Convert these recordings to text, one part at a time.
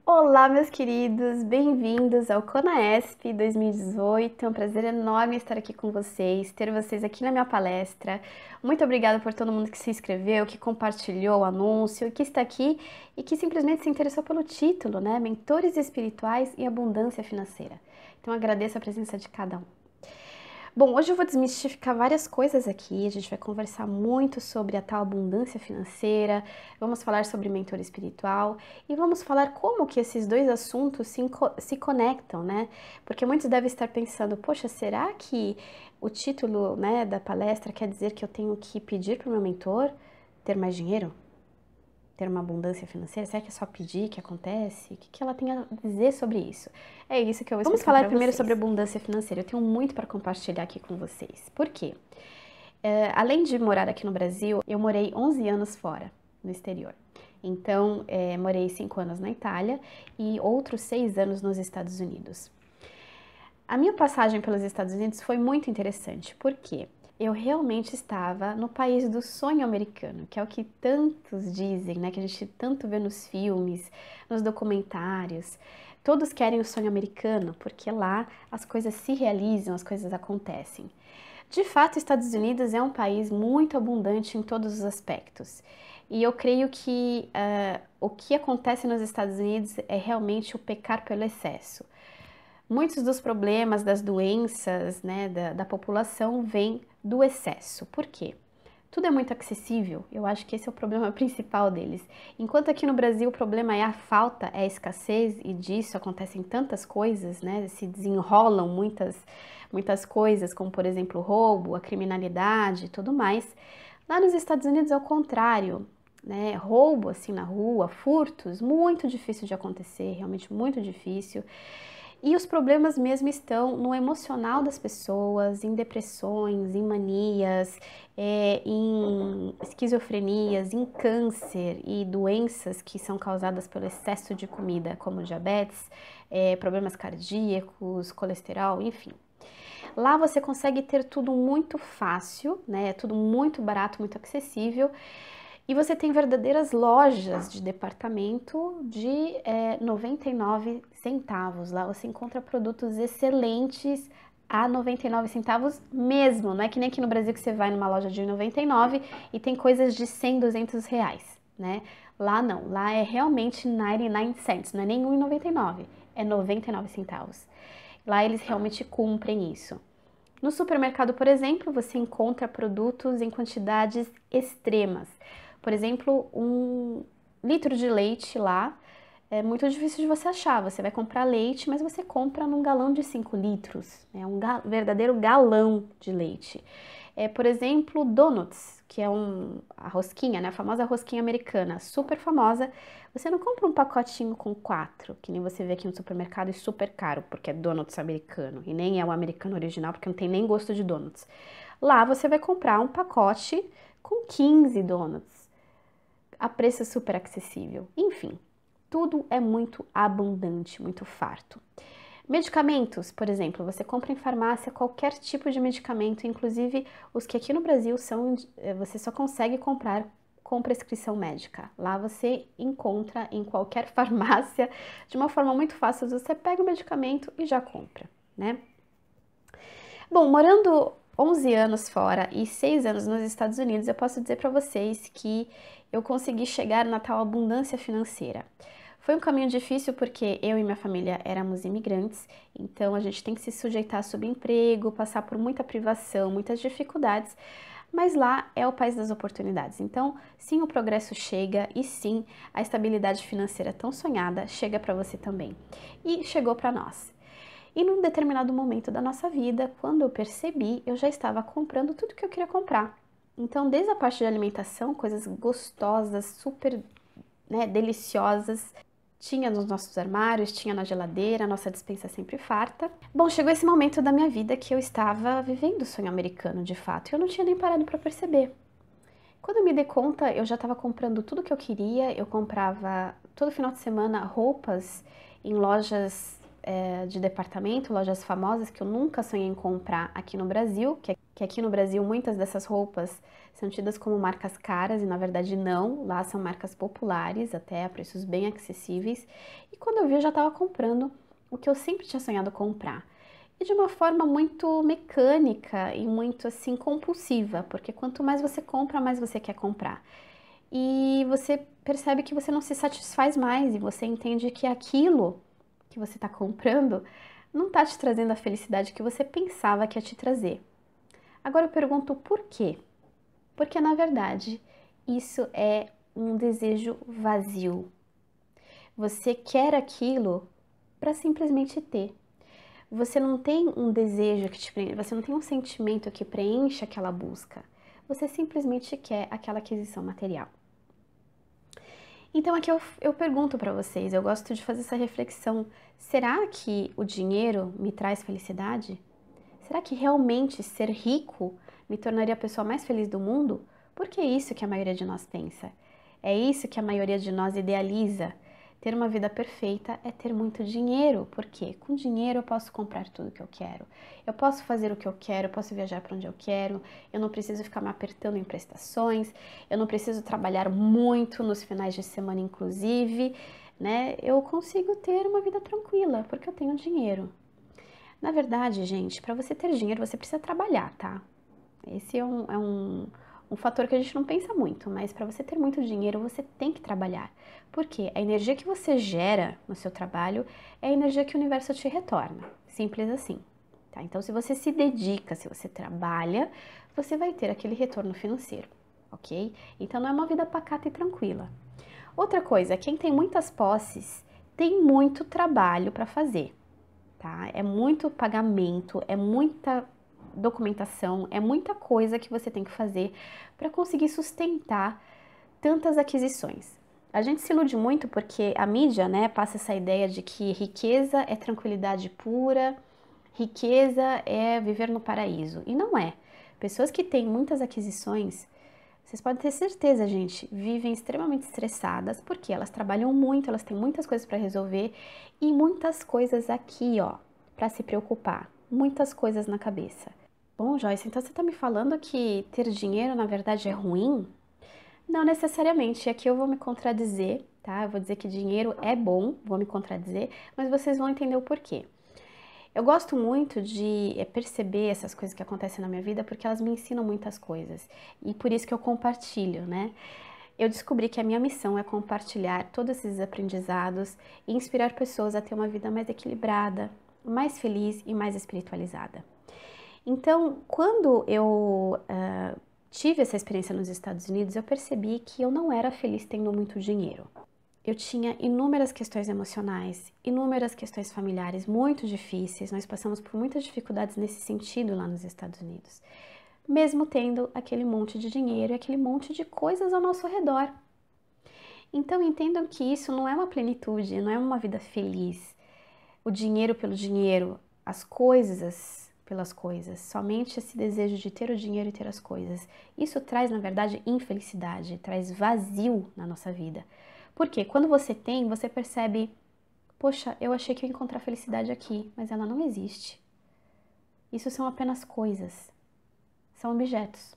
Olá, meus queridos, bem-vindos ao CONAESP 2018. É um prazer enorme estar aqui com vocês, ter vocês aqui na minha palestra. Muito obrigada por todo mundo que se inscreveu, que compartilhou o anúncio, que está aqui e que simplesmente se interessou pelo título, né? Mentores espirituais e abundância financeira. Então agradeço a presença de cada um. Bom, hoje eu vou desmistificar várias coisas aqui, a gente vai conversar muito sobre a tal abundância financeira, vamos falar sobre mentor espiritual e vamos falar como que esses dois assuntos se conectam, né? Porque muitos devem estar pensando, poxa, será que o título, né, da palestra quer dizer que eu tenho que pedir para o meu mentor ter mais dinheiro? Ter uma abundância financeira? Será que é só pedir que acontece? O que ela tem a dizer sobre isso? É isso que eu vou explicar. Vamos falar primeiro sobre abundância financeira. Eu tenho muito para compartilhar aqui com vocês. Por quê? Além de morar aqui no Brasil, eu morei 11 anos fora, no exterior. Então, morei 5 anos na Itália e outros 6 anos nos Estados Unidos. A minha passagem pelos Estados Unidos foi muito interessante. Por quê? Eu realmente estava no país do sonho americano, que é o que tantos dizem, né? Que a gente tanto vê nos filmes, nos documentários. Todos querem o sonho americano, porque lá as coisas se realizam, as coisas acontecem. De fato, Estados Unidos é um país muito abundante em todos os aspectos. E eu creio que o que acontece nos Estados Unidos é realmente o pecar pelo excesso. Muitos dos problemas, das doenças, né, da população vêm do excesso. Por quê? Tudo é muito acessível, eu acho que esse é o problema principal deles. Enquanto aqui no Brasil o problema é a falta, é a escassez, e disso acontecem tantas coisas, né, se desenrolam muitas coisas, como por exemplo o roubo, a criminalidade e tudo mais. Lá nos Estados Unidos é o contrário, né, roubo assim na rua, furtos, muito difícil de acontecer, realmente muito difícil. E os problemas mesmo estão no emocional das pessoas, em depressões, em manias, em esquizofrenias, em câncer e doenças que são causadas pelo excesso de comida, como diabetes, problemas cardíacos, colesterol, enfim. Lá você consegue ter tudo muito fácil, né? Tudo muito barato, muito acessível. E você tem verdadeiras lojas de departamento de 99 centavos. Lá você encontra produtos excelentes a 99 centavos mesmo. Não é que nem aqui no Brasil que você vai numa loja de 99 e tem coisas de 100, 200 reais, né? Lá não, lá é realmente 99 cents, não é nem 1,99, é 99 centavos. Lá eles realmente cumprem isso. No supermercado, por exemplo, você encontra produtos em quantidades extremas. Por exemplo, 1 litro de leite lá é muito difícil de você achar. Você vai comprar leite, mas você compra num galão de 5 litros. É um verdadeiro galão de leite. Por exemplo, donuts, que é a rosquinha, né? A famosa rosquinha americana, super famosa. Você não compra um pacotinho com 4, que nem você vê aqui no supermercado, e super caro, porque é donuts americano, e nem é o americano original, porque não tem nem gosto de donuts. Lá você vai comprar um pacote com 15 donuts, a preço super acessível. Enfim, tudo é muito abundante, muito farto. Medicamentos, por exemplo, você compra em farmácia qualquer tipo de medicamento, inclusive os que aqui no Brasil você só consegue comprar com prescrição médica. Lá você encontra em qualquer farmácia, de uma forma muito fácil, você pega o medicamento e já compra, né? Bom, morando 11 anos fora e 6 anos nos Estados Unidos, eu posso dizer para vocês que eu consegui chegar na tal abundância financeira. Foi um caminho difícil porque eu e minha família éramos imigrantes, então a gente tem que se sujeitar a subemprego, passar por muita privação, muitas dificuldades, mas lá é o país das oportunidades. Então, sim, o progresso chega e sim, a estabilidade financeira tão sonhada chega para você também. E chegou para nós. E num determinado momento da nossa vida, quando eu percebi, eu já estava comprando tudo que eu queria comprar. Então, desde a parte de alimentação, coisas gostosas, super, né, deliciosas, tinha nos nossos armários, tinha na geladeira, a nossa despensa sempre farta. Bom, chegou esse momento da minha vida que eu estava vivendo o sonho americano, de fato, e eu não tinha nem parado para perceber. Quando eu me dei conta, eu já estava comprando tudo que eu queria, eu comprava todo final de semana roupas em lojas de departamento, lojas famosas que eu nunca sonhei em comprar aqui no Brasil, que aqui no Brasil muitas dessas roupas são tidas como marcas caras e na verdade não, lá são marcas populares, até a preços bem acessíveis. E quando eu vi, eu já estava comprando o que eu sempre tinha sonhado comprar. E de uma forma muito mecânica e muito assim compulsiva, porque quanto mais você compra, mais você quer comprar. E você percebe que você não se satisfaz mais e você entende que aquilo que você está comprando não está te trazendo a felicidade que você pensava que ia te trazer. Agora eu pergunto por quê? Porque na verdade isso é um desejo vazio. Você quer aquilo para simplesmente ter. Você não tem um desejo que te preenche, você não tem um sentimento que preenche aquela busca. Você simplesmente quer aquela aquisição material. Então aqui eu pergunto para vocês, eu gosto de fazer essa reflexão. Será que o dinheiro me traz felicidade? Será que realmente ser rico me tornaria a pessoa mais feliz do mundo? Porque é isso que a maioria de nós pensa. É isso que a maioria de nós idealiza. Ter uma vida perfeita é ter muito dinheiro, porque com dinheiro eu posso comprar tudo que eu quero. Eu posso fazer o que eu quero, eu posso viajar para onde eu quero, eu não preciso ficar me apertando em prestações, eu não preciso trabalhar muito nos finais de semana, inclusive, né? Eu consigo ter uma vida tranquila, porque eu tenho dinheiro. Na verdade, gente, para você ter dinheiro, você precisa trabalhar, tá? Esse é um fator que a gente não pensa muito, mas para você ter muito dinheiro, você tem que trabalhar. Porque a energia que você gera no seu trabalho é a energia que o universo te retorna. Simples assim, tá? Então, se você se dedica, se você trabalha, você vai ter aquele retorno financeiro, ok? Então, não é uma vida pacata e tranquila. Outra coisa, quem tem muitas posses tem muito trabalho para fazer. Tá? É muito pagamento, é muita documentação, é muita coisa que você tem que fazer para conseguir sustentar tantas aquisições. A gente se ilude muito porque a mídia, né, passa essa ideia de que riqueza é tranquilidade pura, riqueza é viver no paraíso. E não é. Pessoas que têm muitas aquisições, vocês podem ter certeza, gente, vivem extremamente estressadas porque elas trabalham muito, elas têm muitas coisas para resolver e muitas coisas aqui, ó, para se preocupar, muitas coisas na cabeça. Bom, Joyce, então você está me falando que ter dinheiro na verdade é ruim? Não necessariamente, aqui eu vou me contradizer, tá? Eu vou dizer que dinheiro é bom, vou me contradizer, mas vocês vão entender o porquê. Eu gosto muito de perceber essas coisas que acontecem na minha vida porque elas me ensinam muitas coisas e por isso que eu compartilho, né? Eu descobri que a minha missão é compartilhar todos esses aprendizados e inspirar pessoas a ter uma vida mais equilibrada, mais feliz e mais espiritualizada. Então, quando eu tive essa experiência nos Estados Unidos, eu percebi que eu não era feliz tendo muito dinheiro. Eu tinha inúmeras questões emocionais, inúmeras questões familiares muito difíceis. Nós passamos por muitas dificuldades nesse sentido lá nos Estados Unidos, mesmo tendo aquele monte de dinheiro e aquele monte de coisas ao nosso redor. Então entendam que isso não é uma plenitude, não é uma vida feliz. O dinheiro pelo dinheiro, as coisas pelas coisas, somente esse desejo de ter o dinheiro e ter as coisas. Isso traz, na verdade, infelicidade, traz vazio na nossa vida. Porque quando você tem, você percebe, poxa, eu achei que eu ia encontrar felicidade aqui, mas ela não existe. Isso são apenas coisas, são objetos,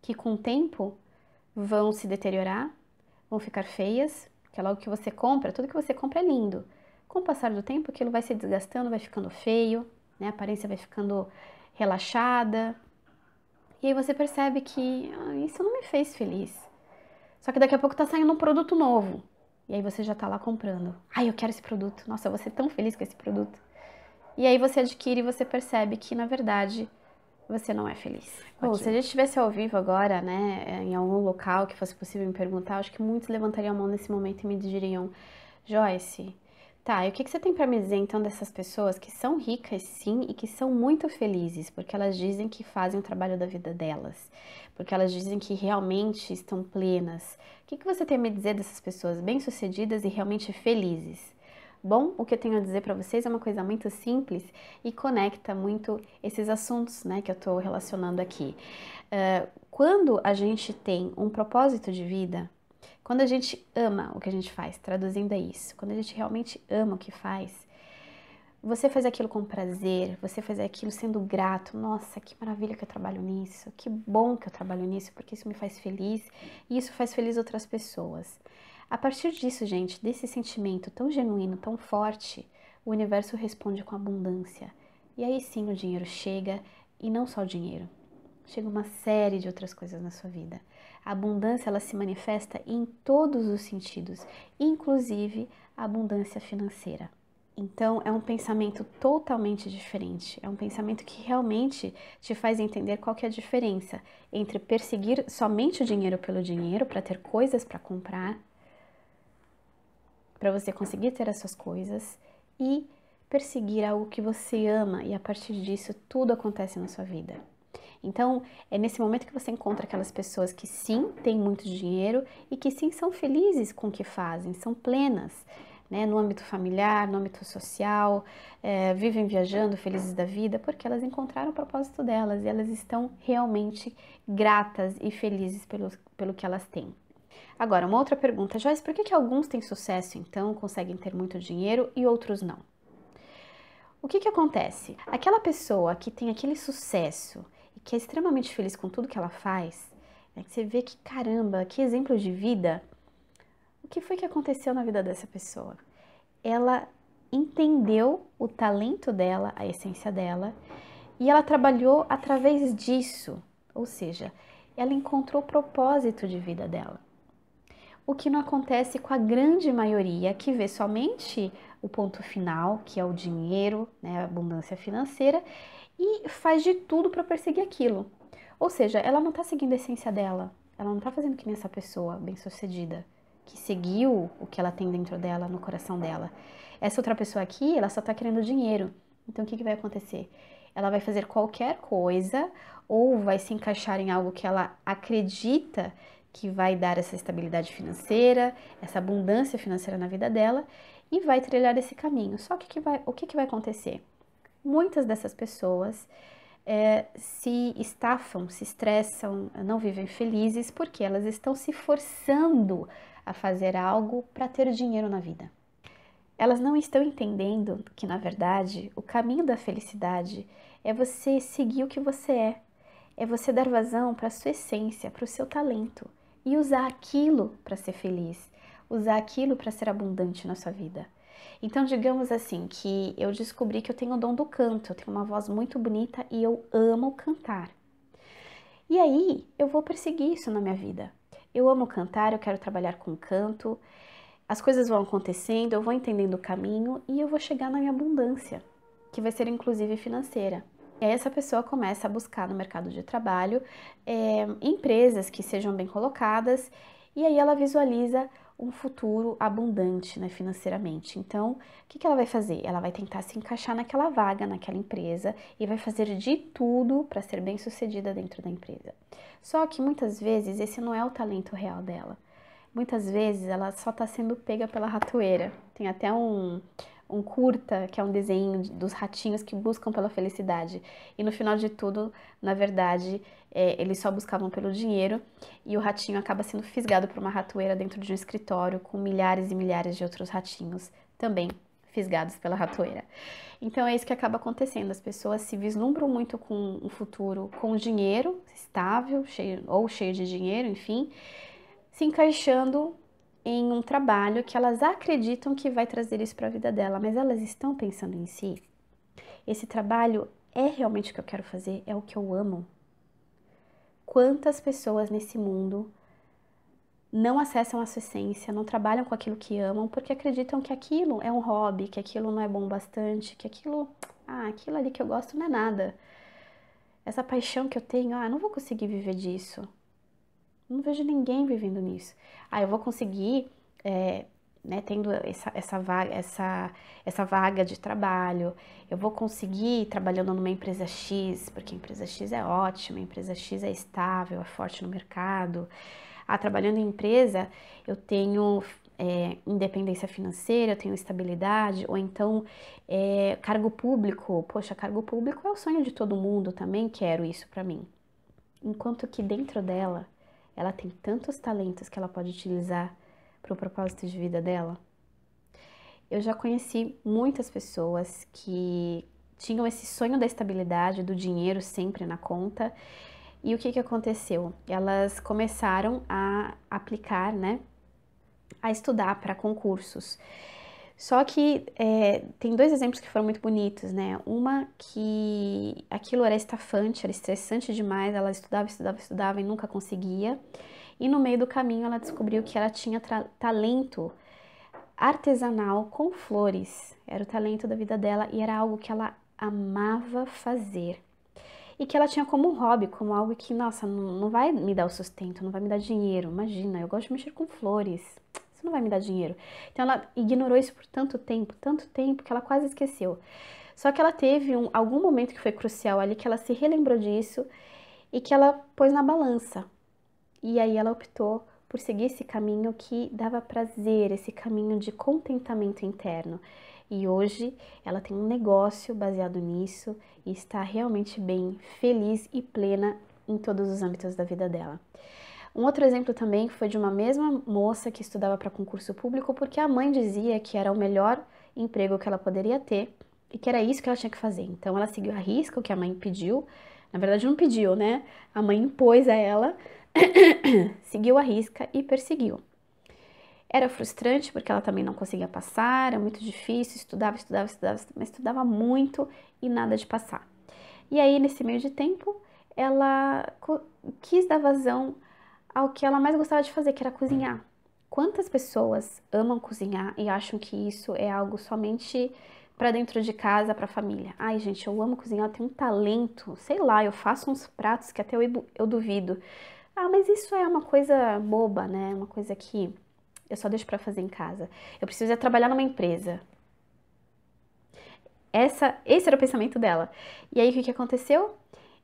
que com o tempo vão se deteriorar, vão ficar feias, porque logo que você compra, tudo que você compra é lindo. Com o passar do tempo, aquilo vai se desgastando, vai ficando feio, né? A aparência vai ficando relaxada, e aí você percebe que isso não me fez feliz. Só que daqui a pouco tá saindo um produto novo. E aí você já tá lá comprando. Ai, eu quero esse produto. Nossa, eu vou ser tão feliz com esse produto. E aí você adquire e você percebe que, na verdade, você não é feliz. Bom, se a gente estivesse ao vivo agora, né, em algum local que fosse possível me perguntar, acho que muitos levantariam a mão nesse momento e me diriam, Joyce, tá, e o que você tem para me dizer então dessas pessoas que são ricas sim e que são muito felizes, porque elas dizem que fazem o trabalho da vida delas, porque elas dizem que realmente estão plenas. O que você tem a me dizer dessas pessoas bem-sucedidas e realmente felizes? Bom, o que eu tenho a dizer para vocês é uma coisa muito simples e conecta muito esses assuntos, né, que eu estou relacionando aqui. Quando a gente tem um propósito de vida, quando a gente ama o que a gente faz, traduzindo é isso, quando a gente realmente ama o que faz, você faz aquilo com prazer, você faz aquilo sendo grato. Nossa, que maravilha que eu trabalho nisso, que bom que eu trabalho nisso, porque isso me faz feliz e isso faz feliz outras pessoas. A partir disso, gente, desse sentimento tão genuíno, tão forte, o universo responde com abundância. E aí sim o dinheiro chega, e não só o dinheiro. Chega uma série de outras coisas na sua vida. A abundância, ela se manifesta em todos os sentidos, inclusive a abundância financeira. Então, é um pensamento totalmente diferente. É um pensamento que realmente te faz entender qual que é a diferença entre perseguir somente o dinheiro pelo dinheiro, para ter coisas para comprar, para você conseguir ter as suas coisas, e perseguir algo que você ama, e a partir disso tudo acontece na sua vida. Então, é nesse momento que você encontra aquelas pessoas que sim, têm muito dinheiro e que sim, são felizes com o que fazem, são plenas, né? No âmbito familiar, no âmbito social, vivem viajando, felizes da vida, porque elas encontraram o propósito delas e elas estão realmente gratas e felizes pelo que elas têm. Agora, uma outra pergunta, Joyce, por que alguns têm sucesso, então, conseguem ter muito dinheiro e outros não? O que acontece? Aquela pessoa que tem aquele sucesso e que é extremamente feliz com tudo que ela faz, né, que você vê que, caramba, que exemplo de vida, o que foi que aconteceu na vida dessa pessoa? Ela entendeu o talento dela, a essência dela, e ela trabalhou através disso, ou seja, ela encontrou o propósito de vida dela. O que não acontece com a grande maioria que vê somente o ponto final, que é o dinheiro, né, a abundância financeira, e faz de tudo para perseguir aquilo. Ou seja, ela não está seguindo a essência dela, ela não está fazendo que nem essa pessoa bem-sucedida, que seguiu o que ela tem dentro dela, no coração dela. Essa outra pessoa aqui, ela só está querendo dinheiro. Então, o que vai acontecer? Ela vai fazer qualquer coisa ou vai se encaixar em algo que ela acredita que vai dar essa estabilidade financeira, essa abundância financeira na vida dela e vai trilhar esse caminho. Só que o que vai acontecer? Muitas dessas pessoas se estafam, se estressam, não vivem felizes porque elas estão se forçando a fazer algo para ter dinheiro na vida. Elas não estão entendendo que, na verdade, o caminho da felicidade é você seguir o que você é você dar vazão para a sua essência, para o seu talento e usar aquilo para ser feliz, usar aquilo para ser abundante na sua vida. Então, digamos assim, que eu descobri que eu tenho o dom do canto, eu tenho uma voz muito bonita e eu amo cantar. E aí, eu vou perseguir isso na minha vida. Eu amo cantar, eu quero trabalhar com canto, as coisas vão acontecendo, eu vou entendendo o caminho e eu vou chegar na minha abundância, que vai ser inclusive financeira. E aí essa pessoa começa a buscar no mercado de trabalho empresas que sejam bem colocadas e aí ela visualiza um futuro abundante, né, financeiramente. Então, o que ela vai fazer? Ela vai tentar se encaixar naquela vaga, naquela empresa e vai fazer de tudo para ser bem sucedida dentro da empresa. Só que muitas vezes esse não é o talento real dela. Muitas vezes ela só está sendo pega pela ratoeira. Tem até um curta, que é um desenho dos ratinhos que buscam pela felicidade. E no final de tudo, na verdade, eles só buscavam pelo dinheiro e o ratinho acaba sendo fisgado por uma ratoeira dentro de um escritório com milhares e milhares de outros ratinhos também fisgados pela ratoeira. Então é isso que acaba acontecendo, as pessoas se vislumbram muito com um futuro com dinheiro estável, cheio de dinheiro, enfim, se encaixando em um trabalho que elas acreditam que vai trazer isso para a vida dela, mas elas estão pensando em si. Esse trabalho é realmente o que eu quero fazer? É o que eu amo? Quantas pessoas nesse mundo não acessam a sua essência, não trabalham com aquilo que amam, porque acreditam que aquilo é um hobby, que aquilo não é bom bastante, que aquilo ali que eu gosto não é nada. Essa paixão que eu tenho, eu não vou conseguir viver disso. Não vejo ninguém vivendo nisso. Eu vou conseguir, né, tendo essa vaga de trabalho, eu vou conseguir trabalhando numa empresa X, porque a empresa X é ótima, a empresa X é estável, é forte no mercado. Trabalhando em empresa, eu tenho independência financeira, eu tenho estabilidade, ou então cargo público. Poxa, cargo público é o sonho de todo mundo, também quero isso para mim. Enquanto que dentro dela, ela tem tantos talentos que ela pode utilizar para o propósito de vida dela. eu já conheci muitas pessoas que tinham esse sonho da estabilidade, do dinheiro sempre na conta. E o que aconteceu? Elas começaram a aplicar, né, a estudar para concursos. Só que tem dois exemplos que foram muito bonitos, né? Uma que aquilo era estafante, era estressante demais, ela estudava, estudava, estudava e nunca conseguia. E no meio do caminho ela descobriu que ela tinha talento artesanal com flores. Era o talento da vida dela e era algo que ela amava fazer. E que ela tinha como um hobby, como algo que, nossa, não vai me dar o sustento, não vai me dar dinheiro. Imagina, eu gosto de mexer com flores, isso não vai me dar dinheiro. Então ela ignorou isso por tanto tempo, que ela quase esqueceu. Só que ela teve algum momento que foi crucial ali, que ela se relembrou disso e que ela pôs na balança. E aí ela optou por seguir esse caminho que dava prazer, esse caminho de contentamento interno. E hoje ela tem um negócio baseado nisso e está realmente bem, feliz e plena em todos os âmbitos da vida dela. Um outro exemplo também foi de uma mesma moça que estudava para concurso público porque a mãe dizia que era o melhor emprego que ela poderia ter e que era isso que ela tinha que fazer. Então ela seguiu à risca o que a mãe pediu. Na verdade não pediu, né? A mãe impôs a ela, seguiu à risca e perseguiu. Era frustrante porque ela também não conseguia passar, era muito difícil, estudava, mas estudava muito e nada de passar. E aí, nesse meio de tempo, ela quis dar vazão ao que ela mais gostava de fazer, que era cozinhar. Quantas pessoas amam cozinhar e acham que isso é algo somente para dentro de casa, para a família? Ai, gente, eu amo cozinhar, eu tenho um talento, sei lá, eu faço uns pratos que até eu duvido. Ah, mas isso é uma coisa boba, né? Uma coisa que eu só deixo para fazer em casa. Eu preciso trabalhar numa empresa. Esse era o pensamento dela. E aí, o que aconteceu?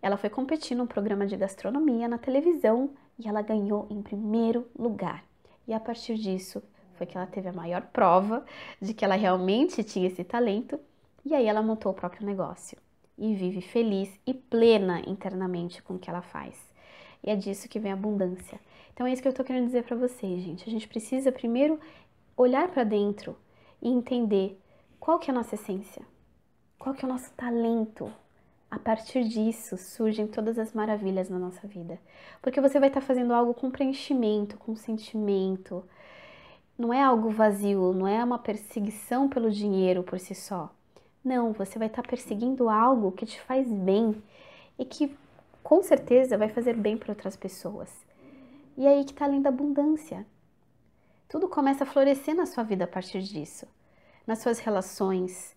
Ela foi competir num programa de gastronomia na televisão e ela ganhou em primeiro lugar. E a partir disso, foi que ela teve a maior prova de que ela realmente tinha esse talento. E aí ela montou o próprio negócio. E vive feliz e plena internamente com o que ela faz. E é disso que vem a abundância. Então é isso que eu tô querendo dizer para vocês, gente. A gente precisa primeiro olhar para dentro e entender qual que é a nossa essência, qual que é o nosso talento. A partir disso surgem todas as maravilhas na nossa vida. Porque você vai estar fazendo algo com preenchimento, com sentimento. Não é algo vazio, não é uma perseguição pelo dinheiro por si só. Não, você vai estar perseguindo algo que te faz bem e que com certeza vai fazer bem para outras pessoas. E aí que está a linda abundância. Tudo começa a florescer na sua vida a partir disso. Nas suas relações,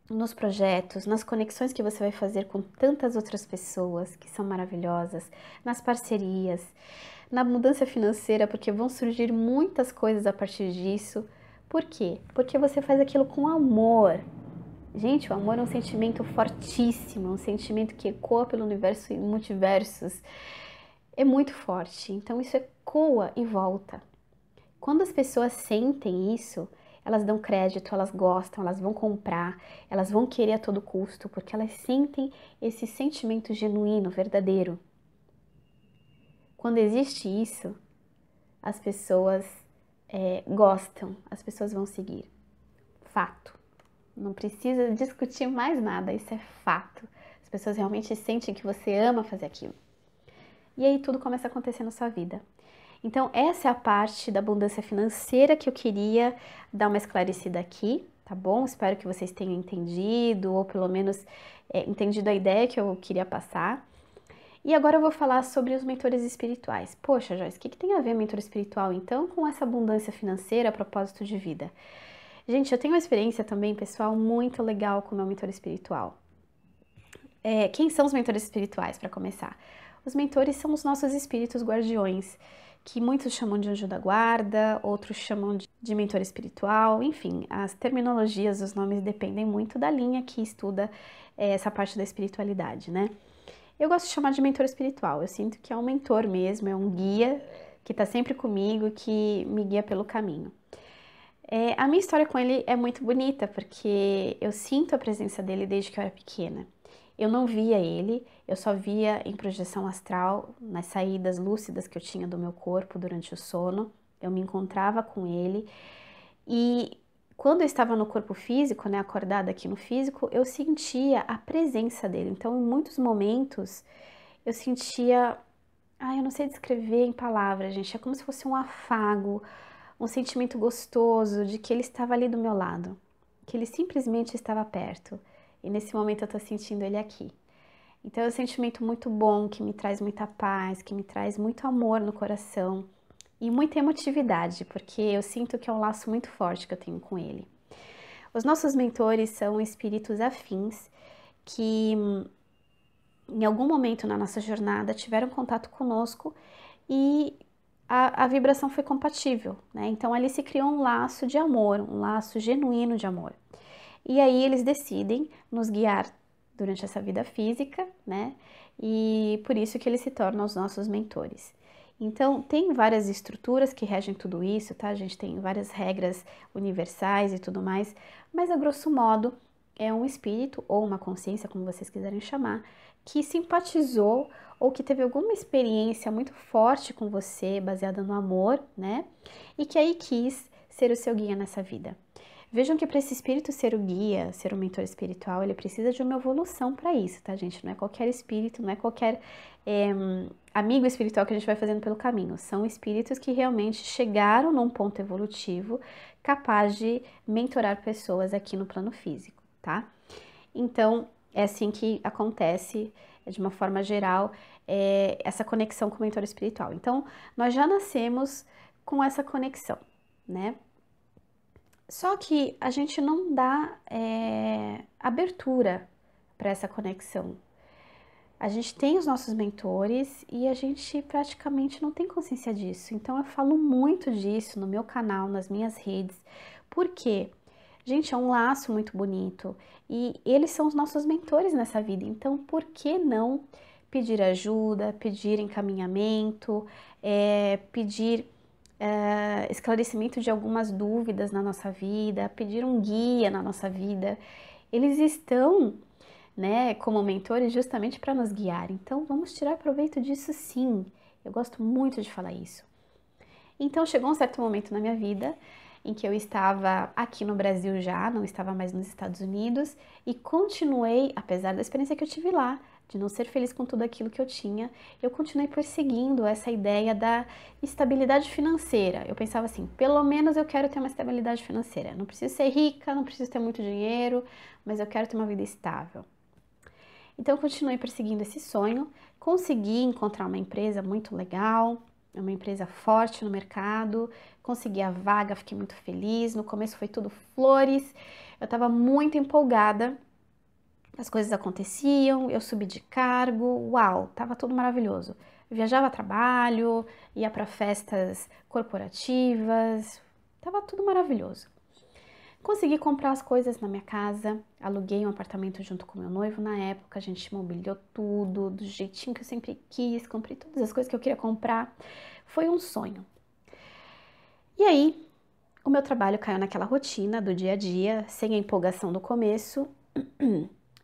nos projetos, nas conexões que você vai fazer com tantas outras pessoas que são maravilhosas, nas parcerias, na mudança financeira, porque vão surgir muitas coisas a partir disso. Por quê? Porque você faz aquilo com amor. Gente, o amor é um sentimento fortíssimo, um sentimento que ecoa pelo universo e multiversos. É muito forte, então isso ecoa e volta. Quando as pessoas sentem isso, elas dão crédito, elas gostam, elas vão comprar, elas vão querer a todo custo, porque elas sentem esse sentimento genuíno, verdadeiro. Quando existe isso, as pessoas gostam, as pessoas vão seguir. Fato. Não precisa discutir mais nada, isso é fato. As pessoas realmente sentem que você ama fazer aquilo. E aí tudo começa a acontecer na sua vida. Então essa é a parte da abundância financeira que eu queria dar uma esclarecida aqui, tá bom? Espero que vocês tenham entendido, ou pelo menos entendido a ideia que eu queria passar. E agora eu vou falar sobre os mentores espirituais. Poxa, Joyce, o que tem a ver mentor espiritual então com essa abundância financeira, propósito de vida? Gente, eu tenho uma experiência também, pessoal, muito legal com o meu mentor espiritual. Quem são os mentores espirituais, para começar? Os mentores são os nossos espíritos guardiões, que muitos chamam de anjo da guarda, outros chamam de mentor espiritual, enfim, as terminologias, os nomes dependem muito da linha que estuda essa parte da espiritualidade, né? Eu gosto de chamar de mentor espiritual, eu sinto que é um mentor mesmo, é um guia que está sempre comigo, que me guia pelo caminho. A minha história com ele é muito bonita, porque eu sinto a presença dele desde que eu era pequena. Eu não via ele, eu só via em projeção astral, nas saídas lúcidas que eu tinha do meu corpo durante o sono. Eu me encontrava com ele e quando eu estava no corpo físico, né, acordada aqui no físico, eu sentia a presença dele. Então, em muitos momentos, eu sentia, eu não sei descrever em palavras, gente, é como se fosse um afago, um sentimento gostoso de que ele estava ali do meu lado, que ele simplesmente estava perto. E nesse momento eu tô sentindo ele aqui. Então é um sentimento muito bom, que me traz muita paz, que me traz muito amor no coração e muita emotividade, porque eu sinto que é um laço muito forte que eu tenho com ele. Os nossos mentores são espíritos afins que em algum momento na nossa jornada tiveram contato conosco e a vibração foi compatível, né? Então ali se criou um laço de amor, um laço genuíno de amor. E aí eles decidem nos guiar durante essa vida física, né? E por isso que eles se tornam os nossos mentores. Então, tem várias estruturas que regem tudo isso, tá? A gente tem várias regras universais e tudo mais, mas a grosso modo é um espírito ou uma consciência, como vocês quiserem chamar, que simpatizou ou que teve alguma experiência muito forte com você, baseada no amor, né? E que aí quis ser o seu guia nessa vida. Vejam que para esse espírito ser o guia, ser o mentor espiritual, ele precisa de uma evolução para isso, tá, gente? Não é qualquer espírito, não é qualquer amigo espiritual que a gente vai fazendo pelo caminho. São espíritos que realmente chegaram num ponto evolutivo capaz de mentorar pessoas aqui no plano físico, tá? Então, é assim que acontece, de uma forma geral, essa conexão com o mentor espiritual. Então, nós já nascemos com essa conexão, né? Só que a gente não dá abertura para essa conexão. A gente tem os nossos mentores e a gente praticamente não tem consciência disso. Então eu falo muito disso no meu canal, nas minhas redes, porque, gente, é um laço muito bonito e eles são os nossos mentores nessa vida. Então, por que não pedir ajuda, pedir encaminhamento, pedir esclarecimento de algumas dúvidas na nossa vida, pedir um guia na nossa vida? Eles estão, né, como mentores justamente para nos guiar. Então, vamos tirar proveito disso sim. Eu gosto muito de falar isso. Então, chegou um certo momento na minha vida em que eu estava aqui no Brasil já, não estava mais nos Estados Unidos, e continuei, apesar da experiência que eu tive lá, de não ser feliz com tudo aquilo que eu tinha, eu continuei perseguindo essa ideia da estabilidade financeira. Eu pensava assim, pelo menos eu quero ter uma estabilidade financeira. Não preciso ser rica, não preciso ter muito dinheiro, mas eu quero ter uma vida estável. Então eu continuei perseguindo esse sonho, consegui encontrar uma empresa muito legal, uma empresa forte no mercado, consegui a vaga, fiquei muito feliz. No começo foi tudo flores, eu estava muito empolgada, as coisas aconteciam, eu subi de cargo, uau, estava tudo maravilhoso. Eu viajava a trabalho, ia para festas corporativas, estava tudo maravilhoso. Consegui comprar as coisas na minha casa, aluguei um apartamento junto com meu noivo na época, a gente mobiliou tudo do jeitinho que eu sempre quis, comprei todas as coisas que eu queria comprar, foi um sonho. E aí, o meu trabalho caiu naquela rotina do dia a dia, sem a empolgação do começo,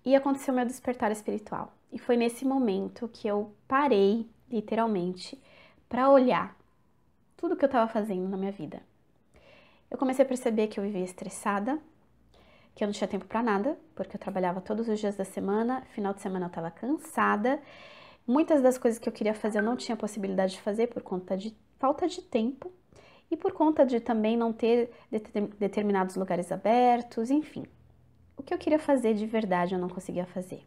e aconteceu meu despertar espiritual. E foi nesse momento que eu parei, literalmente, para olhar tudo que eu estava fazendo na minha vida. Eu comecei a perceber que eu vivia estressada, que eu não tinha tempo para nada, porque eu trabalhava todos os dias da semana, final de semana eu estava cansada. Muitas das coisas que eu queria fazer eu não tinha possibilidade de fazer por conta de falta de tempo e por conta de também não ter determinados lugares abertos, enfim. O que eu queria fazer de verdade eu não conseguia fazer.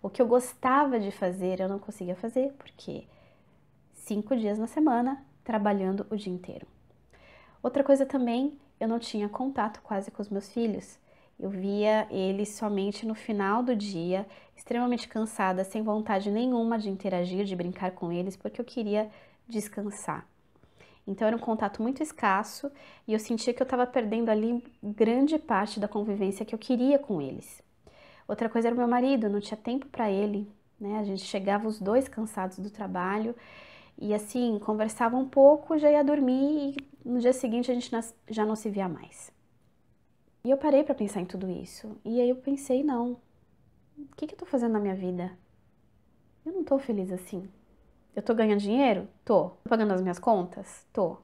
O que eu gostava de fazer eu não conseguia fazer, porque 5 dias na semana, trabalhando o dia inteiro. Outra coisa também, eu não tinha contato quase com os meus filhos. Eu via eles somente no final do dia, extremamente cansada, sem vontade nenhuma de interagir, de brincar com eles, porque eu queria descansar. Então era um contato muito escasso e eu sentia que eu estava perdendo ali grande parte da convivência que eu queria com eles. Outra coisa era o meu marido, eu não tinha tempo para ele, né? A gente chegava os dois cansados do trabalho e assim, conversava um pouco, já ia dormir e no dia seguinte a gente já não se via mais. E eu parei para pensar em tudo isso. E aí eu pensei, não, o que eu tô fazendo na minha vida? Eu não tô feliz assim. Eu tô ganhando dinheiro? Tô. Tô pagando as minhas contas? Tô.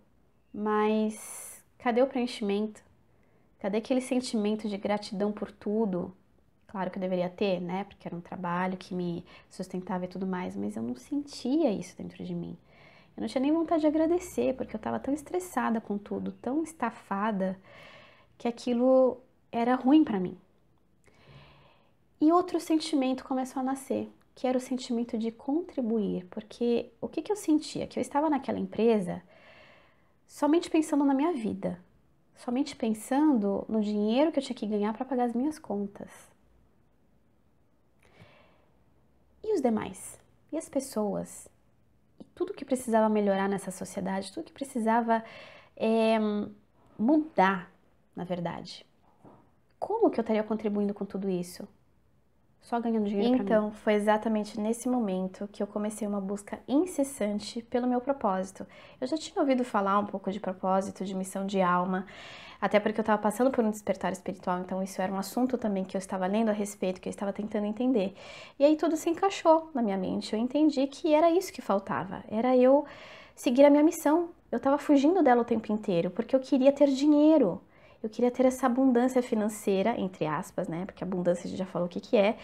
Mas cadê o preenchimento? Cadê aquele sentimento de gratidão por tudo? Claro que eu deveria ter, né? Porque era um trabalho que me sustentava e tudo mais, mas eu não sentia isso dentro de mim. Eu não tinha nem vontade de agradecer, porque eu estava tão estressada com tudo, tão estafada, que aquilo era ruim para mim. E outro sentimento começou a nascer, que era o sentimento de contribuir, porque o que eu sentia? Que eu estava naquela empresa somente pensando na minha vida, somente pensando no dinheiro que eu tinha que ganhar para pagar as minhas contas. E os demais? E as pessoas? E tudo que precisava melhorar nessa sociedade, tudo que precisava mudar, na verdade. Como que eu estaria contribuindo com tudo isso? Só ganhando dinheiro para mim? Então, foi exatamente nesse momento que eu comecei uma busca incessante pelo meu propósito. Eu já tinha ouvido falar um pouco de propósito, de missão de alma, até porque eu estava passando por um despertar espiritual, então isso era um assunto também que eu estava lendo a respeito, que eu estava tentando entender. E aí tudo se encaixou na minha mente, eu entendi que era isso que faltava, era eu seguir a minha missão. Eu estava fugindo dela o tempo inteiro, porque eu queria ter dinheiro. Eu queria ter essa abundância financeira, entre aspas, né? Porque abundância a gente já falou o que que é.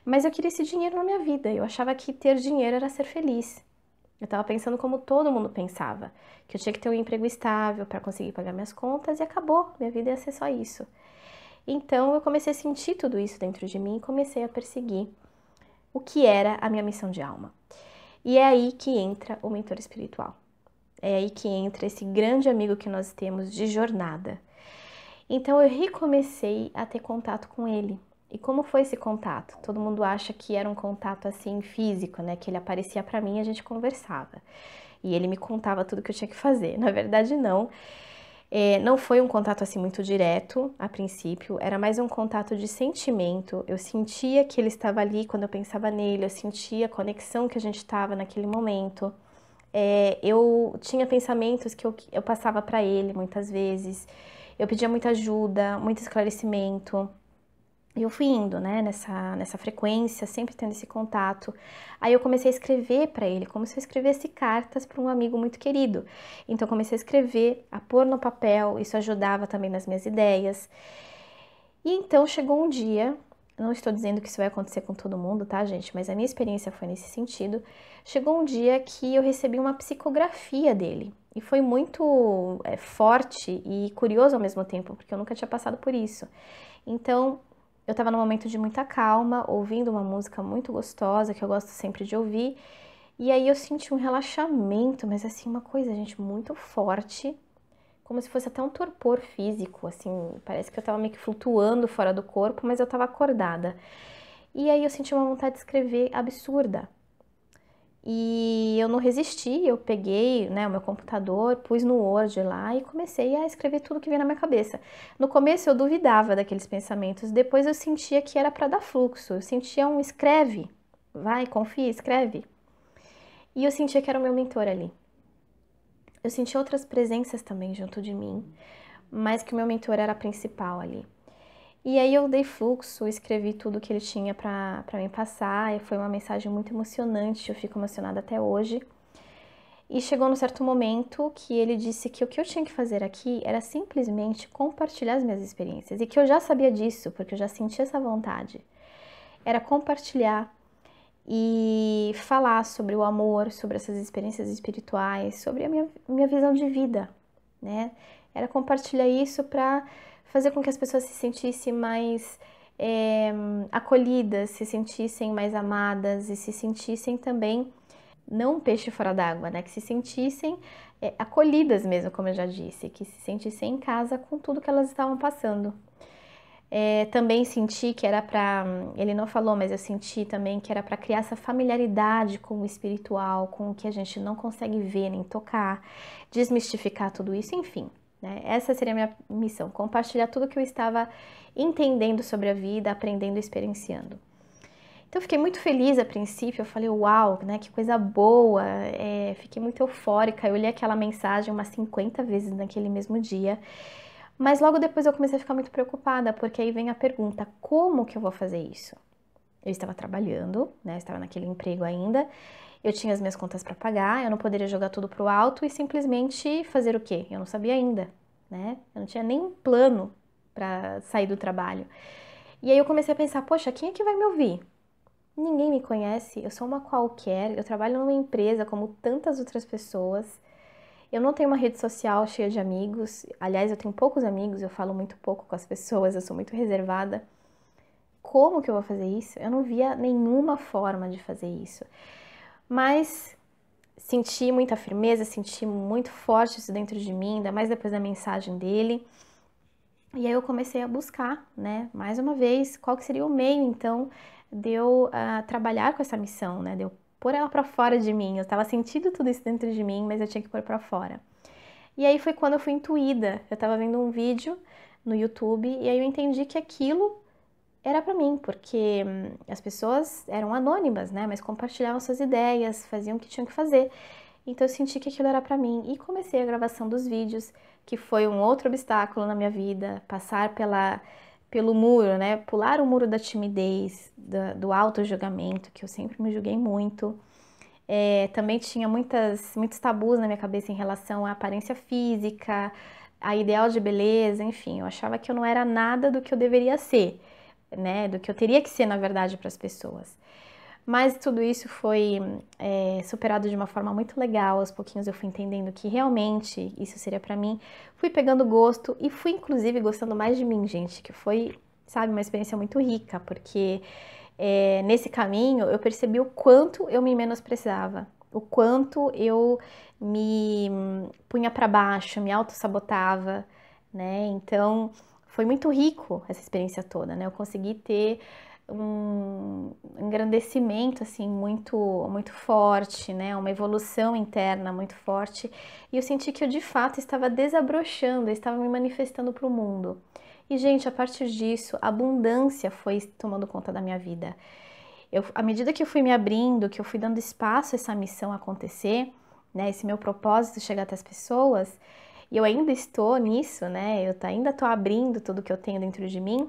Mas eu queria esse dinheiro na minha vida. Eu achava que ter dinheiro era ser feliz. Eu estava pensando como todo mundo pensava, que eu tinha que ter um emprego estável para conseguir pagar minhas contas e acabou. Minha vida ia ser só isso. Então eu comecei a sentir tudo isso dentro de mim e comecei a perseguir o que era a minha missão de alma. E é aí que entra o mentor espiritual. É aí que entra esse grande amigo que nós temos de jornada. Então eu recomecei a ter contato com ele. E como foi esse contato? Todo mundo acha que era um contato assim físico, né? Que ele aparecia para mim e a gente conversava. E ele me contava tudo que eu tinha que fazer. Na verdade, não. Não foi um contato assim muito direto a princípio, era mais um contato de sentimento. Eu sentia que ele estava ali quando eu pensava nele, eu sentia a conexão que a gente estava naquele momento. Eu tinha pensamentos que eu passava para ele muitas vezes. Eu pedia muita ajuda, muito esclarecimento. E eu fui indo, né, nessa frequência, sempre tendo esse contato. Aí eu comecei a escrever para ele, como se eu escrevesse cartas para um amigo muito querido. Então eu comecei a escrever, a pôr no papel, isso ajudava também nas minhas ideias. E então chegou um dia, não estou dizendo que isso vai acontecer com todo mundo, tá, gente? Mas a minha experiência foi nesse sentido. Chegou um dia que eu recebi uma psicografia dele. E foi muito forte e curioso ao mesmo tempo, porque eu nunca tinha passado por isso. Então, eu estava num momento de muita calma, ouvindo uma música muito gostosa, que eu gosto sempre de ouvir. E aí eu senti um relaxamento, mas assim, uma coisa, gente, muito forte. Como se fosse até um torpor físico, assim, parece que eu tava meio que flutuando fora do corpo, mas eu tava acordada. E aí eu senti uma vontade de escrever absurda. E eu não resisti, eu peguei, né, o meu computador, pus no Word lá e comecei a escrever tudo que vinha na minha cabeça. No começo eu duvidava daqueles pensamentos, depois eu sentia que era para dar fluxo, eu sentia um escreve, vai, confia, escreve. E eu sentia que era o meu mentor ali. Eu senti outras presenças também junto de mim, mas que o meu mentor era a principal ali. E aí eu dei fluxo, escrevi tudo que ele tinha para me passar, e foi uma mensagem muito emocionante, eu fico emocionada até hoje. E chegou num certo momento que ele disse que o que eu tinha que fazer aqui era simplesmente compartilhar as minhas experiências, e que eu já sabia disso, porque eu já sentia essa vontade. Era compartilhar e falar sobre o amor, sobre essas experiências espirituais, sobre a minha visão de vida, né? Era compartilhar isso para fazer com que as pessoas se sentissem mais acolhidas, se sentissem mais amadas e se sentissem também, não um peixe fora d'água, né? Que se sentissem acolhidas mesmo, como eu já disse, que se sentissem em casa com tudo que elas estavam passando. Também senti que era para, ele não falou, mas eu senti também que era para criar essa familiaridade com o espiritual, com o que a gente não consegue ver nem tocar, desmistificar tudo isso, enfim, né? Essa seria a minha missão, compartilhar tudo que eu estava entendendo sobre a vida, aprendendo e experienciando. Então eu fiquei muito feliz a princípio, eu falei, uau, né, que coisa boa, fiquei muito eufórica, eu li aquela mensagem umas 50 vezes naquele mesmo dia. Mas logo depois eu comecei a ficar muito preocupada, porque aí vem a pergunta, como que eu vou fazer isso? Eu estava trabalhando, né, estava naquele emprego ainda, eu tinha as minhas contas para pagar, eu não poderia jogar tudo pro alto e simplesmente fazer o quê? Eu não sabia ainda, né? Eu não tinha nem um plano para sair do trabalho. E aí eu comecei a pensar, poxa, quem é que vai me ouvir? Ninguém me conhece, eu sou uma qualquer, eu trabalho numa empresa como tantas outras pessoas. Eu não tenho uma rede social cheia de amigos. Aliás, eu tenho poucos amigos, eu falo muito pouco com as pessoas, eu sou muito reservada. Como que eu vou fazer isso? Eu não via nenhuma forma de fazer isso. Mas senti muita firmeza, senti muito forte isso dentro de mim, ainda mais depois da mensagem dele. E aí eu comecei a buscar, né, mais uma vez, qual que seria o meio, então, de eu trabalhar com essa missão, né, de eu pôr ela para fora de mim. Eu estava sentindo tudo isso dentro de mim, mas eu tinha que pôr para fora. E aí foi quando eu fui intuída. Eu estava vendo um vídeo no YouTube e aí eu entendi que aquilo era para mim, porque as pessoas eram anônimas, né, mas compartilhavam suas ideias, faziam o que tinham que fazer. Então eu senti que aquilo era para mim e comecei a gravação dos vídeos, que foi um outro obstáculo na minha vida, passar pelo muro, né, pular o muro da timidez, do auto-julgamento, que eu sempre me julguei muito. Também tinha muitos tabus na minha cabeça em relação à aparência física, a ideal de beleza, enfim, eu achava que eu não era nada do que eu deveria ser, né, do que eu teria que ser, na verdade, para as pessoas. Mas tudo isso foi superado de uma forma muito legal. Aos pouquinhos eu fui entendendo que realmente isso seria pra mim. Fui pegando gosto e fui inclusive gostando mais de mim, gente, que foi, sabe, uma experiência muito rica, porque nesse caminho eu percebi o quanto eu me menosprezava, o quanto eu me punha pra baixo, me autossabotava, né? Então foi muito rico essa experiência toda, né? Eu consegui ter um engrandecimento assim muito forte, né? Uma evolução interna muito forte. E eu senti que eu de fato estava desabrochando, eu estava me manifestando para o mundo. E gente, a partir disso, a abundância foi tomando conta da minha vida. À medida que eu fui me abrindo, que eu fui dando espaço a essa missão acontecer, né? Esse meu propósito chegar até as pessoas, e eu ainda estou nisso, né? Eu ainda estou abrindo tudo que eu tenho dentro de mim.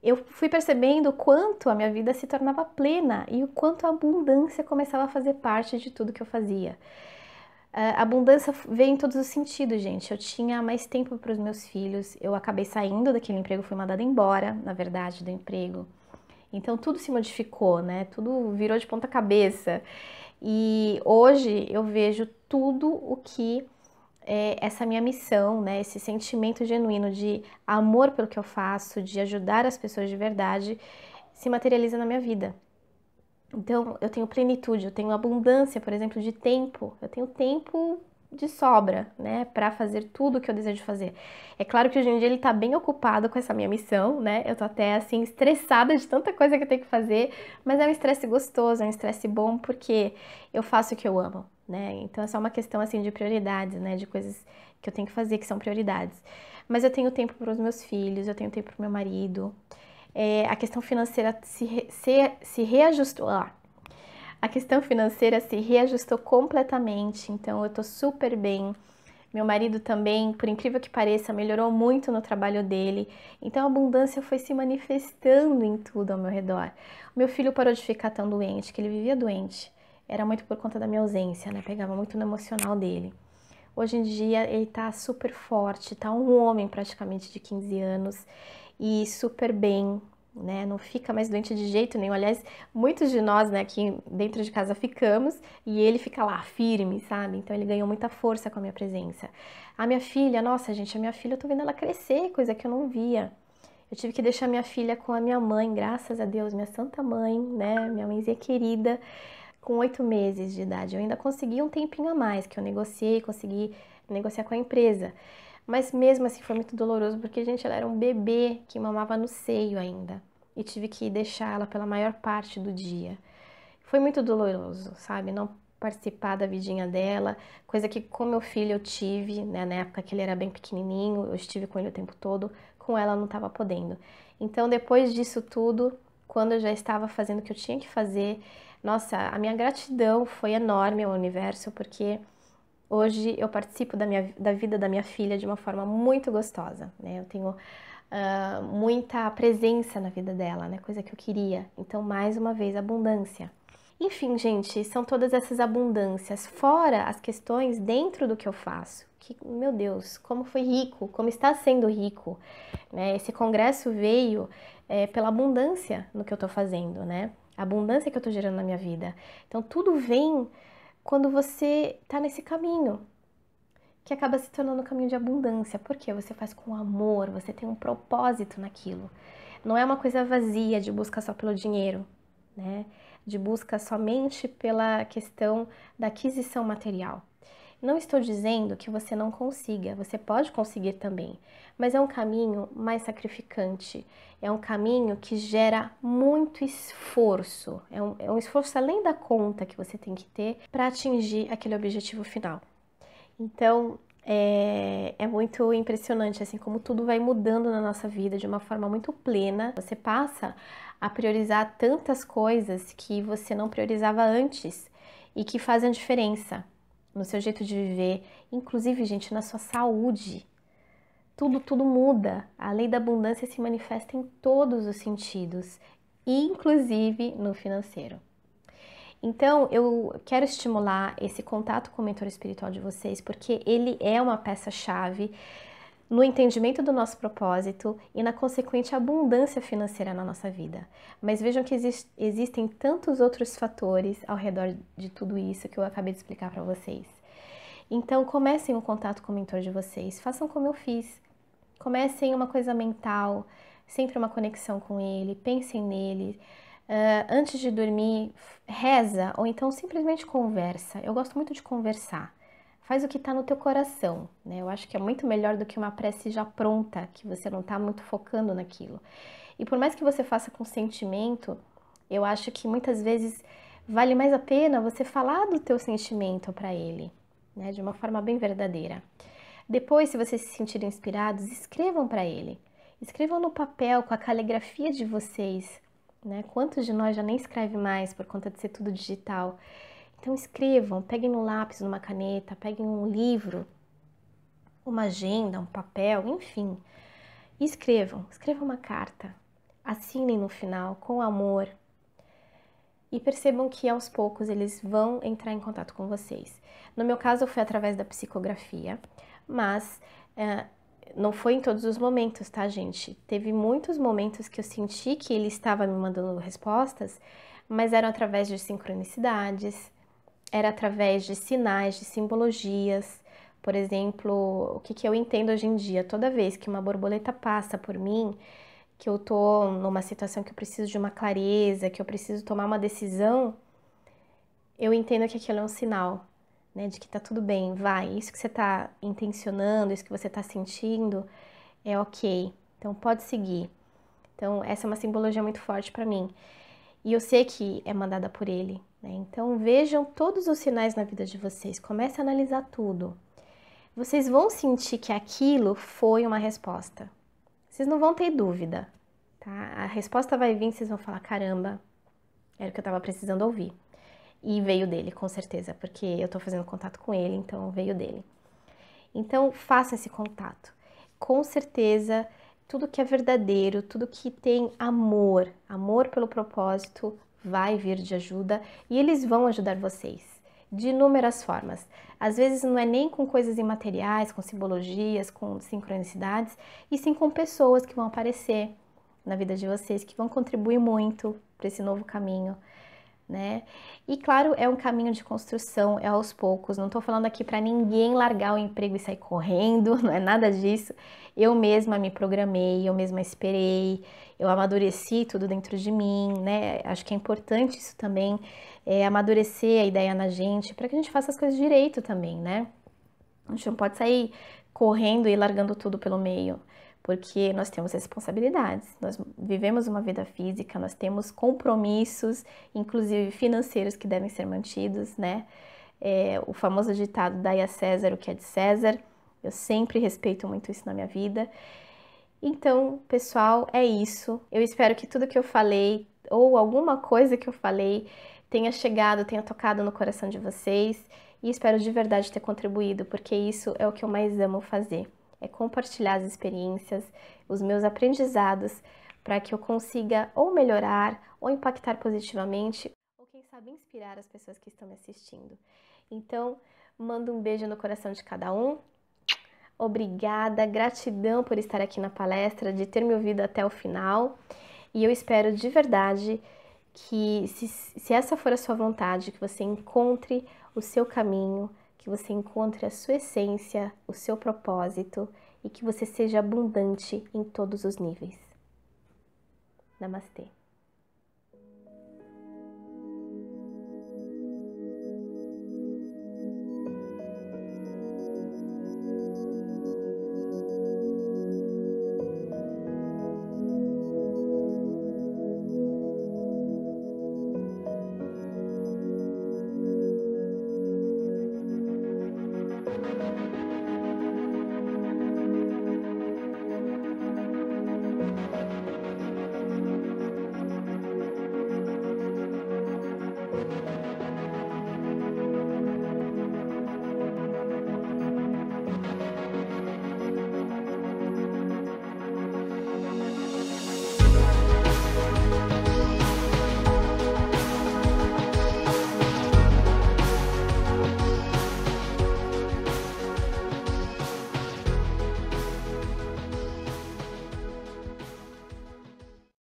Eu fui percebendo o quanto a minha vida se tornava plena e o quanto a abundância começava a fazer parte de tudo que eu fazia. A abundância veio em todos os sentidos, gente. Eu tinha mais tempo para os meus filhos, eu acabei saindo daquele emprego, fui mandada embora, na verdade, do emprego. Então tudo se modificou, né? Tudo virou de ponta cabeça. E hoje eu vejo tudo o que essa minha missão, né, esse sentimento genuíno de amor pelo que eu faço, de ajudar as pessoas de verdade, se materializa na minha vida. Então, eu tenho plenitude, eu tenho abundância, por exemplo, de tempo. Eu tenho tempo de sobra, né, para fazer tudo o que eu desejo fazer. É claro que hoje em dia ele tá bem ocupado com essa minha missão, né? Eu tô até assim estressada de tanta coisa que eu tenho que fazer, mas é um estresse gostoso, é um estresse bom porque eu faço o que eu amo, né? Então é só uma questão assim de prioridades, né, de coisas que eu tenho que fazer que são prioridades. Mas eu tenho tempo para os meus filhos, eu tenho tempo para o meu marido. A questão financeira se reajustou. A questão financeira se reajustou completamente, então eu tô super bem. Meu marido também, por incrível que pareça, melhorou muito no trabalho dele. Então a abundância foi se manifestando em tudo ao meu redor. Meu filho parou de ficar tão doente, que ele vivia doente. Era muito por conta da minha ausência, né? Pegava muito no emocional dele. Hoje em dia ele tá super forte, tá um homem praticamente de 15 anos e super bem, né? Não fica mais doente de jeito nenhum. Aliás, muitos de nós, né, aqui dentro de casa ficamos e ele fica lá firme, sabe? Então ele ganhou muita força com a minha presença. A minha filha, nossa, gente, a minha filha, eu tô vendo ela crescer, coisa que eu não via. Eu tive que deixar minha filha com a minha mãe, graças a Deus, minha santa mãe, né? Minha mãezinha querida, com 8 meses de idade. Eu ainda consegui um tempinho a mais, que eu negociei, consegui negociar com a empresa. Mas mesmo assim foi muito doloroso, porque, gente, ela era um bebê que mamava no seio ainda. E tive que deixar ela pela maior parte do dia. Foi muito doloroso, sabe? Não participar da vidinha dela, coisa que com meu filho eu tive, né? Na época que ele era bem pequenininho, eu estive com ele o tempo todo, com ela eu não estava podendo. Então, depois disso tudo, quando eu já estava fazendo o que eu tinha que fazer, nossa, a minha gratidão foi enorme ao universo, porque hoje eu participo da vida da minha filha de uma forma muito gostosa, né? Eu tenho muita presença na vida dela, né? Coisa que eu queria. Então, mais uma vez, abundância. Enfim, gente, são todas essas abundâncias, fora as questões dentro do que eu faço. Que, meu Deus, como foi rico, como está sendo rico, né? Esse congresso veio pela abundância no que eu estou fazendo, né? A abundância que eu estou gerando na minha vida. Então, tudo vem quando você está nesse caminho, que acaba se tornando um caminho de abundância. Porque você faz com amor, você tem um propósito naquilo. Não é uma coisa vazia de busca só pelo dinheiro, né? De busca somente pela questão da aquisição material. Não estou dizendo que você não consiga, você pode conseguir também, mas é um caminho mais sacrificante, é um caminho que gera muito esforço, é um esforço além da conta que você tem que ter para atingir aquele objetivo final. Então, é muito impressionante, assim, como tudo vai mudando na nossa vida de uma forma muito plena. Você passa a priorizar tantas coisas que você não priorizava antes e que fazem diferença no seu jeito de viver, inclusive, gente, na sua saúde. Tudo muda. A lei da abundância se manifesta em todos os sentidos, inclusive no financeiro. Então, eu quero estimular esse contato com o mentor espiritual de vocês, porque ele é uma peça-chave no entendimento do nosso propósito e na consequente abundância financeira na nossa vida. Mas vejam que existem tantos outros fatores ao redor de tudo isso que eu acabei de explicar para vocês. Então, comecem um contato com o mentor de vocês, façam como eu fiz. Comecem uma coisa mental, sempre uma conexão com ele, pensem nele. Antes de dormir, reza ou então simplesmente conversa. Eu gosto muito de conversar. Faz o que está no teu coração, né? Eu acho que é muito melhor do que uma prece já pronta, que você não está muito focando naquilo. E por mais que você faça com sentimento, eu acho que muitas vezes vale mais a pena você falar do teu sentimento para ele, né? De uma forma bem verdadeira. Depois, se vocês se sentirem inspirados, escrevam para ele. Escrevam no papel, com a caligrafia de vocês, né? Quantos de nós já nem escreve mais por conta de ser tudo digital? Então escrevam, peguem um lápis, uma caneta, peguem um livro, uma agenda, um papel, enfim. E escrevam uma carta. Assinem no final com amor e percebam que aos poucos eles vão entrar em contato com vocês. No meu caso foi através da psicografia, mas não foi em todos os momentos, tá, gente? Teve muitos momentos que eu senti que ele estava me mandando respostas, mas eram através de sincronicidades, era através de sinais, de simbologias. Por exemplo, o que eu entendo hoje em dia? Toda vez que uma borboleta passa por mim, que eu tô numa situação que eu preciso de uma clareza, que eu preciso tomar uma decisão, eu entendo que aquilo é um sinal, né, de que tá tudo bem, vai, isso que você tá intencionando, isso que você tá sentindo, é ok, então pode seguir. Então essa é uma simbologia muito forte para mim. E eu sei que é mandada por ele, né? Então vejam todos os sinais na vida de vocês, comece a analisar tudo. Vocês vão sentir que aquilo foi uma resposta. Vocês não vão ter dúvida, tá? A resposta vai vir, vocês vão falar, caramba, era o que eu tava precisando ouvir. E veio dele, com certeza, porque eu tô fazendo contato com ele, então veio dele. Então faça esse contato. Com certeza, tudo que é verdadeiro, tudo que tem amor, amor pelo propósito, vai vir de ajuda e eles vão ajudar vocês de inúmeras formas. Às vezes não é nem com coisas imateriais, com simbologias, com sincronicidades, e sim com pessoas que vão aparecer na vida de vocês, que vão contribuir muito para esse novo caminho, né? E claro, é um caminho de construção, é aos poucos. Não tô falando aqui para ninguém largar o emprego e sair correndo, não é nada disso. Eu mesma me programei, eu mesma esperei, eu amadureci tudo dentro de mim, né? Acho que é importante isso também, amadurecer a ideia na gente, para que a gente faça as coisas direito também, né? A gente não pode sair correndo e largando tudo pelo meio, porque nós temos responsabilidades, nós vivemos uma vida física, nós temos compromissos, inclusive financeiros, que devem ser mantidos, né? O famoso ditado, dai a César o que é de César, eu sempre respeito muito isso na minha vida. Então, pessoal, é isso. Eu espero que tudo que eu falei, ou alguma coisa que eu falei, tenha chegado, tenha tocado no coração de vocês, e espero de verdade ter contribuído, porque isso é o que eu mais amo fazer. É compartilhar as experiências, os meus aprendizados, para que eu consiga ou melhorar, ou impactar positivamente, ou quem sabe sabe inspirar as pessoas que estão me assistindo. Então, mando um beijo no coração de cada um. Obrigada, gratidão por estar aqui na palestra, de ter me ouvido até o final. E eu espero de verdade que, se essa for a sua vontade, que você encontre o seu caminho, que você encontre a sua essência, o seu propósito e que você seja abundante em todos os níveis. Namastê.